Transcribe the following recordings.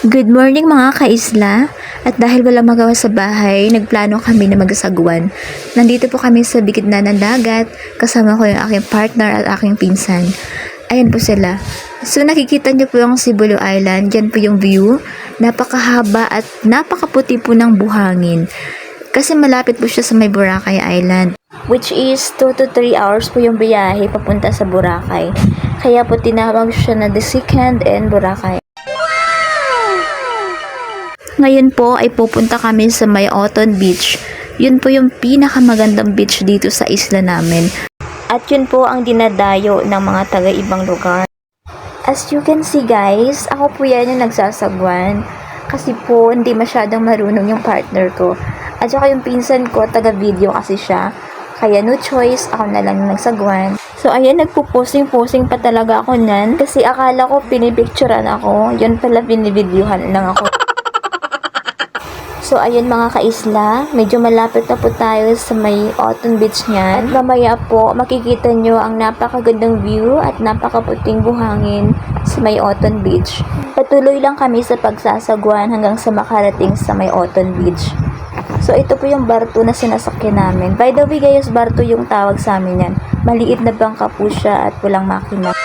Good morning mga kaisla. At dahil walang magawa sa bahay, nagplano kami na magsagwan. Nandito po kami sa bigitna ng dagat, kasama ko yung aking partner at aking pinsan. Ayan po sila. So nakikita niyo po yung Sibolo Island, yan po yung view. Napakahaba at napakaputi po ng buhangin. Kasi malapit po siya sa may Boracay Island. Which is 2 to 3 hours po yung biyahe papunta sa Boracay. Kaya po tinawag siya na The Second and Boracay. Ngayon po ay pupunta kami sa may Oton Beach. Yun po yung pinakamagandang beach dito sa isla namin. At yun po ang dinadayo ng mga taga-ibang lugar. As you can see guys, ako po yan yung nagsasagwan. Kasi po hindi masyadong marunong yung partner ko. At saka yung pinsan ko, taga-video kasi siya. Kaya no choice, ako na lang yung nagsagwan. So ayan, nagpo-posing-posing pa talaga ako nan. Kasi akala ko pinipicturean ako. Yun pala binivideohan lang ako. So, ayun mga kaisla, medyo malapit na po tayo sa may Oton Beach niyan. At mamaya po, makikita nyo ang napakagandang view at napakaputing buhangin sa may Oton Beach. Patuloy lang kami sa pagsasagwan hanggang sa makarating sa may Oton Beach. So, ito po yung barto na sinasakyan namin. By the way guys, barto yung tawag sa amin yan. Maliit na bangka po siya at walang makina.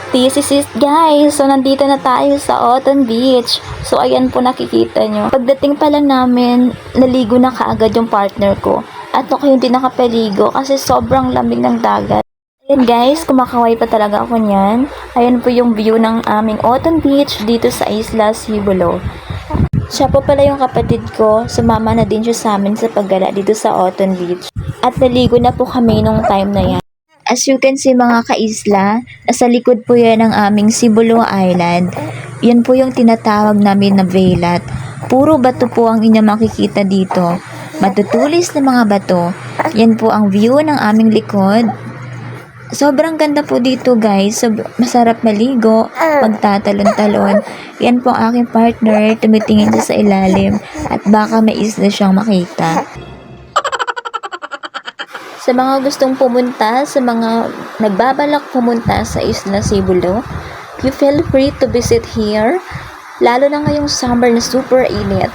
This is it guys, so nandito na tayo sa Oton Beach. So ayan po nakikita nyo. Pagdating pa lang namin, naligo na kaagad yung partner ko. At ako yung di nakapaligo kasi sobrang lamig ng dagat. Ayan guys, kumakaway pa talaga ako niyan. Ayan po yung view ng aming Oton Beach dito sa Isla Sibolo. Siya po pala yung kapatid ko, sumama na din siya sa amin sa paggala dito sa Oton Beach. At naligo na po kami nung time na yan. As you can see mga kaisla, nasa likod po yan ng aming Sibolo Island. Yan po yung tinatawag namin na Velat. Puro bato po ang inyong makikita dito. Matutulis na mga bato. Yan po ang view ng aming likod. Sobrang ganda po dito guys. Masarap maligo, magtatalon-talon. Yan po ang aking partner, tumitingin siya sa ilalim. At baka may isla siyang makita. Sa mga gustong pumunta, sa mga nagbabalak pumunta sa Isla Sibolo, you feel free to visit here, lalo na ngayong summer na super init.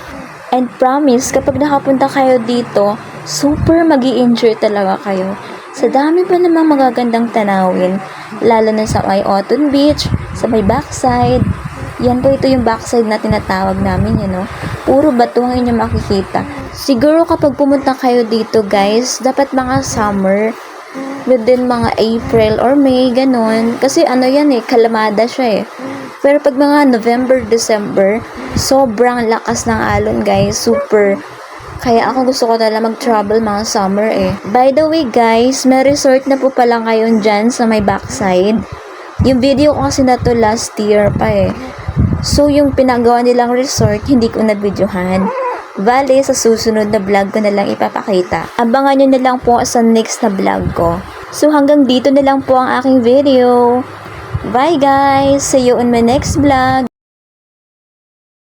And promise, kapag nakapunta kayo dito, super magi-enjoy talaga kayo. Sa dami pa namang magagandang tanawin, lalo na sa may Oton Beach, sa may backside. Yan po, ito yung backside na tinatawag namin, Puro bato ang inyong makikita. Siguro kapag pumunta kayo dito guys, dapat mga summer, within mga April or May, ganun. Kasi kalamada siya Pero pag mga November, December, sobrang lakas ng alon guys, super. Kaya ako gusto ko talaga mag-travel mga summer By the way guys, may resort na po pala ngayon dyan sa may backside. Yung video ko kasi na to last year pa So yung pinagawa nilang resort, hindi ko na-videohan. Bale, sa susunod na vlog ko na lang ipapakita. Abangan nyo na lang po sa next na vlog ko. So hanggang dito na lang po ang aking video. Bye guys! See you on my next vlog!